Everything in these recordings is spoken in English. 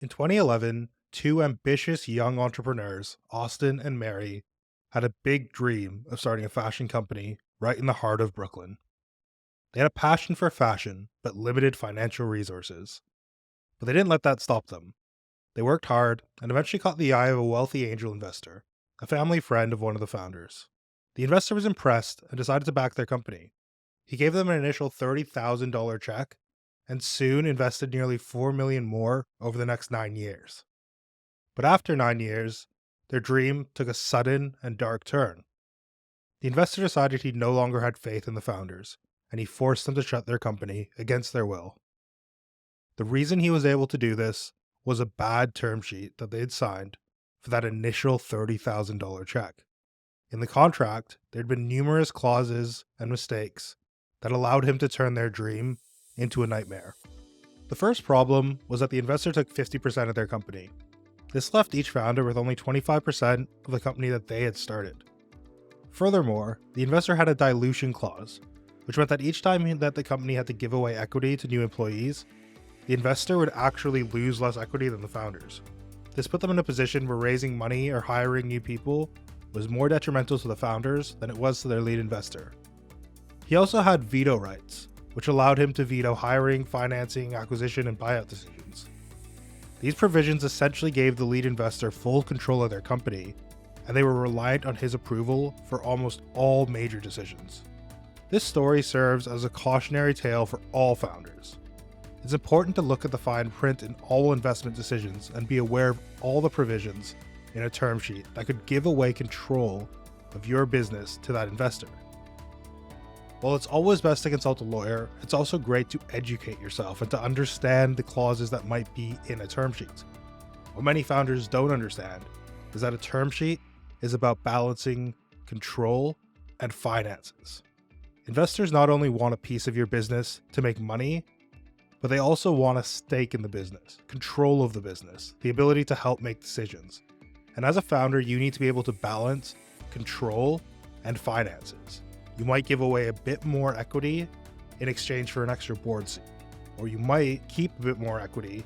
In 2011, two ambitious young entrepreneurs, Austin and Mary, had a big dream of starting a fashion company right in the heart of Brooklyn. They had a passion for fashion, but limited financial resources. But they didn't let that stop them. They worked hard and eventually caught the eye of a wealthy angel investor, a family friend of one of the founders. The investor was impressed and decided to back their company. He gave them an initial $30,000 check and soon invested nearly $4 million more over the next 9 years. But after 9 years, their dream took a sudden and dark turn. The investor decided he no longer had faith in the founders, and he forced them to shut their company against their will. The reason he was able to do this was a bad term sheet that they had signed for that initial $30,000 check. In the contract, there had been numerous clauses and mistakes that allowed him to turn their dream into a nightmare. The first problem was that the investor took 50% of their company. This left each founder with only 25% of the company that they had started. Furthermore, the investor had a dilution clause, which meant that each time that the company had to give away equity to new employees, the investor would actually lose less equity than the founders. This put them in a position where raising money or hiring new people was more detrimental to the founders than it was to their lead investor. He also had veto rights, which allowed him to veto hiring, financing, acquisition, and buyout decisions. These provisions essentially gave the lead investor full control of their company, and they were reliant on his approval for almost all major decisions. This story serves as a cautionary tale for all founders. It's important to look at the fine print in all investment decisions and be aware of all the provisions in a term sheet that could give away control of your business to that investor. While it's always best to consult a lawyer, it's also great to educate yourself and to understand the clauses that might be in a term sheet. What many founders don't understand is that a term sheet is about balancing control and finances. Investors not only want a piece of your business to make money, but they also want a stake in the business, control of the business, the ability to help make decisions. And as a founder, you need to be able to balance control and finances. You might give away a bit more equity in exchange for an extra board seat, or you might keep a bit more equity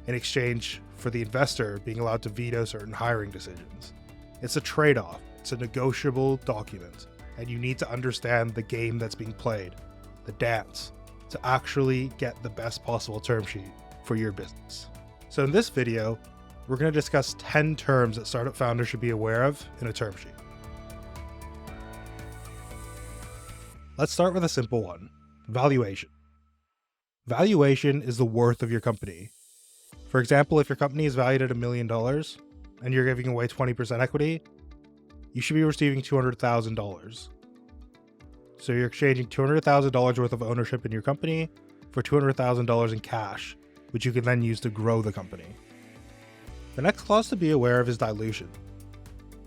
in exchange for the investor being allowed to veto certain hiring decisions. It's a trade-off, it's a negotiable document, and you need to understand the game that's being played, the dance, to actually get the best possible term sheet for your business. So in this video, we're going to discuss 10 terms that startup founders should be aware of in a term sheet. Let's start with a simple one, valuation. Valuation is the worth of your company. For example, if your company is valued at $1 million and you're giving away 20% equity, you should be receiving $200,000. So you're exchanging $200,000 worth of ownership in your company for $200,000 in cash, which you can then use to grow the company. The next clause to be aware of is dilution.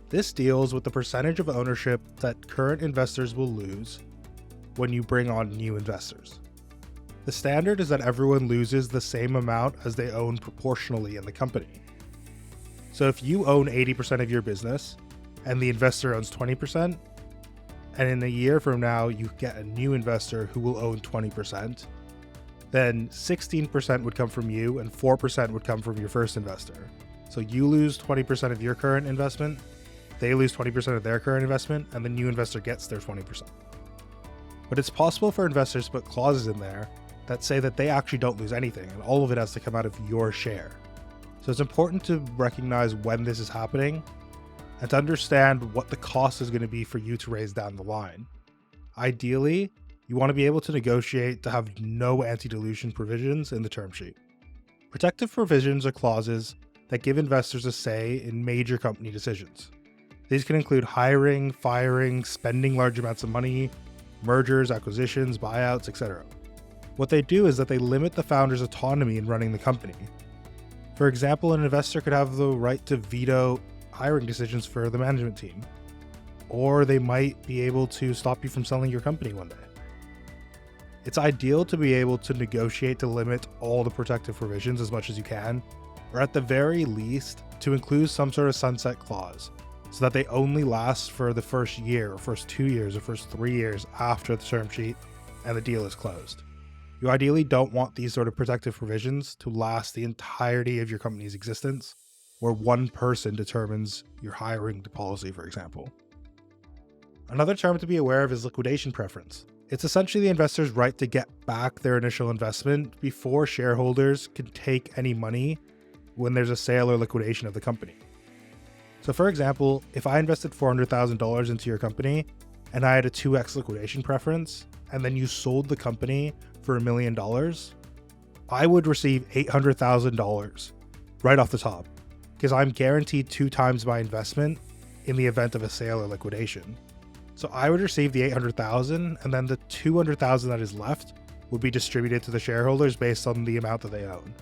This deals with the percentage of ownership that current investors will lose when you bring on new investors. The standard is that everyone loses the same amount as they own proportionally in the company. So if you own 80% of your business and the investor owns 20%, and in a year from now you get a new investor who will own 20%, then 16% would come from you and 4% would come from your first investor. So you lose 20% of your current investment, they lose 20% of their current investment, and the new investor gets their 20%. But it's possible for investors to put clauses in there that say that they actually don't lose anything and all of it has to come out of your share. So it's important to recognize when this is happening and to understand what the cost is going to be for you to raise down the line. Ideally, you want to be able to negotiate to have no anti-dilution provisions in the term sheet. Protective provisions are clauses that give investors a say in major company decisions. These can include hiring, firing, spending large amounts of money, mergers, acquisitions, buyouts, etc. What they do is that they limit the founder's autonomy in running the company. For example, an investor could have the right to veto hiring decisions for the management team, or they might be able to stop you from selling your company one day. It's ideal to be able to negotiate to limit all the protective provisions as much as you can, or at the very least, to include some sort of sunset clause, so that they only last for the first year, or first 2 years, or first 3 years after the term sheet and the deal is closed. You ideally don't want these sort of protective provisions to last the entirety of your company's existence, where one person determines your hiring policy, for example. Another term to be aware of is liquidation preference. It's essentially the investor's right to get back their initial investment before shareholders can take any money when there's a sale or liquidation of the company. So for example, if I invested $400,000 into your company and I had a 2x liquidation preference, and then you sold the company for $1 million, I would receive $800,000 right off the top, because I'm guaranteed 2 times my investment in the event of a sale or liquidation. So I would receive the $800,000, and then the $200,000 that is left would be distributed to the shareholders based on the amount that they own.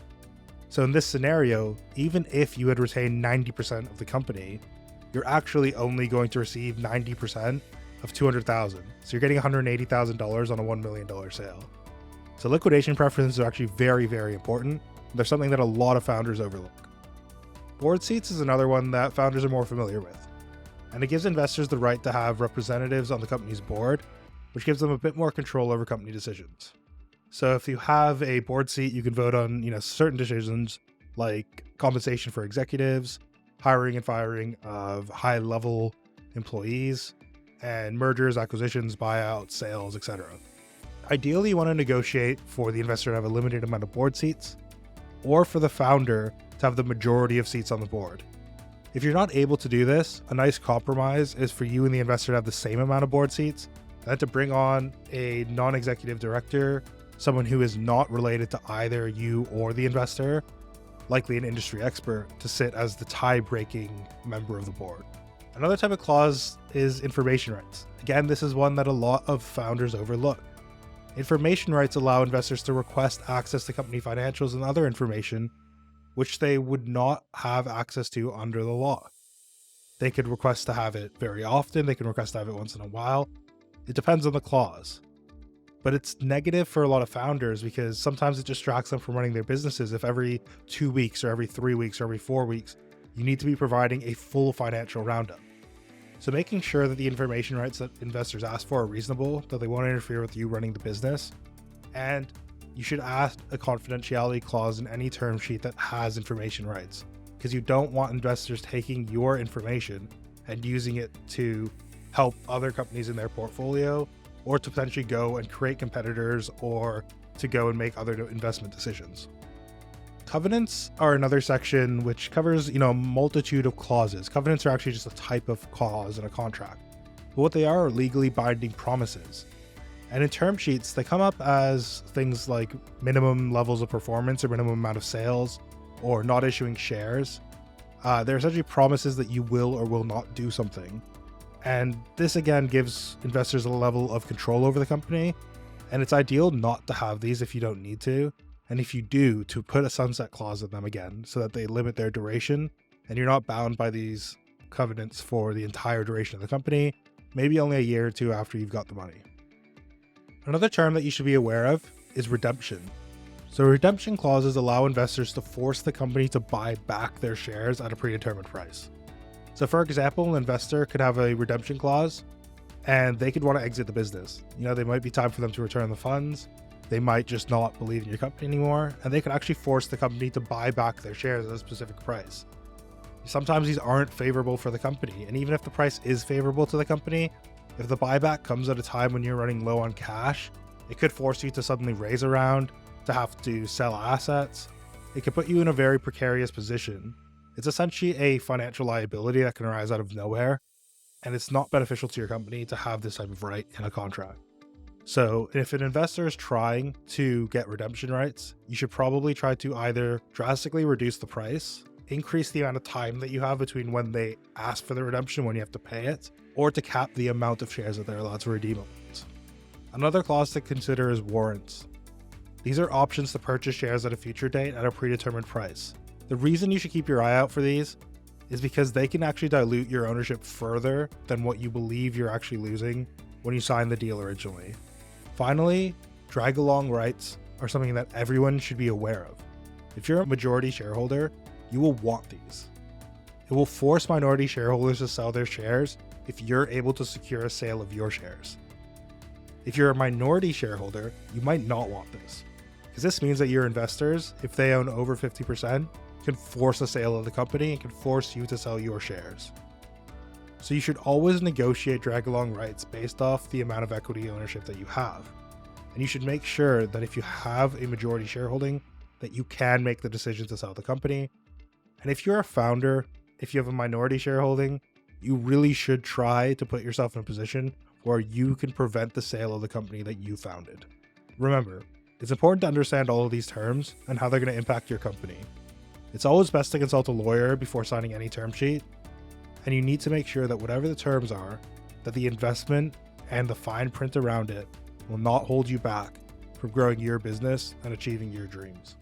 So in this scenario, even if you had retained 90% of the company, you're actually only going to receive 90% of $200,000. So you're getting $180,000 on a $1 million sale. So liquidation preferences are actually very, very important. They're something that a lot of founders overlook. Board seats is another one that founders are more familiar with. And it gives investors the right to have representatives on the company's board, which gives them a bit more control over company decisions. So if you have a board seat, you can vote on, certain decisions like compensation for executives, hiring and firing of high-level employees, and mergers, acquisitions, buyouts, sales, etc. Ideally, you want to negotiate for the investor to have a limited amount of board seats, or for the founder to have the majority of seats on the board. If you're not able to do this, a nice compromise is for you and the investor to have the same amount of board seats, and then to bring on a non-executive director, someone who is not related to either you or the investor, likely an industry expert, to sit as the tie-breaking member of the board. Another type of clause is information rights. Again, this is one that a lot of founders overlook. Information rights allow investors to request access to company financials and other information which they would not have access to under the law. They could request to have it very often, they can request to have it once in a while. It depends on the clause. But it's negative for a lot of founders because sometimes it distracts them from running their businesses if every 2 weeks or every 3 weeks or every 4 weeks, you need to be providing a full financial roundup. So making sure that the information rights that investors ask for are reasonable, that they won't interfere with you running the business, and you should add a confidentiality clause in any term sheet that has information rights, because you don't want investors taking your information and using it to help other companies in their portfolio, or to potentially go and create competitors, or to go and make other investment decisions. Covenants are another section which covers, a multitude of clauses. Covenants are actually just a type of clause in a contract. But what they are legally binding promises. And in term sheets, they come up as things like minimum levels of performance or minimum amount of sales or not issuing shares. They're essentially promises that you will or will not do something. And this again gives investors a level of control over the company. And it's ideal not to have these if you don't need to. And if you do, to put a sunset clause in them again so that they limit their duration and you're not bound by these covenants for the entire duration of the company, maybe only a year or two after you've got the money. Another term that you should be aware of is redemption. So redemption clauses allow investors to force the company to buy back their shares at a predetermined price. So for example, an investor could have a redemption clause and they could want to exit the business. They might be time for them to return the funds. They might just not believe in your company anymore, and they could actually force the company to buy back their shares at a specific price. Sometimes these aren't favorable for the company, and even if the price is favorable to the company, if the buyback comes at a time when you're running low on cash, it could force you to suddenly raise a round, to have to sell assets. It could put you in a very precarious position. It's essentially a financial liability that can arise out of nowhere, and it's not beneficial to your company to have this type of right in a contract. So if an investor is trying to get redemption rights, you should probably try to either drastically reduce the price, increase the amount of time that you have between when they ask for the redemption, when you have to pay it, or to cap the amount of shares that they're allowed to redeem. Another clause to consider is warrants. These are options to purchase shares at a future date at a predetermined price. The reason you should keep your eye out for these is because they can actually dilute your ownership further than what you believe you're actually losing when you signed the deal originally. Finally, drag-along rights are something that everyone should be aware of. If you're a majority shareholder, you will want these. It will force minority shareholders to sell their shares if you're able to secure a sale of your shares. If you're a minority shareholder, you might not want this, because this means that your investors, if they own over 50%, can force a sale of the company and can force you to sell your shares. So you should always negotiate drag-along rights based off the amount of equity ownership that you have. And you should make sure that if you have a majority shareholding, that you can make the decision to sell the company. And if you're a founder, if you have a minority shareholding, you really should try to put yourself in a position where you can prevent the sale of the company that you founded. Remember, it's important to understand all of these terms and how they're going to impact your company. It's always best to consult a lawyer before signing any term sheet, and you need to make sure that whatever the terms are, that the investment and the fine print around it will not hold you back from growing your business and achieving your dreams.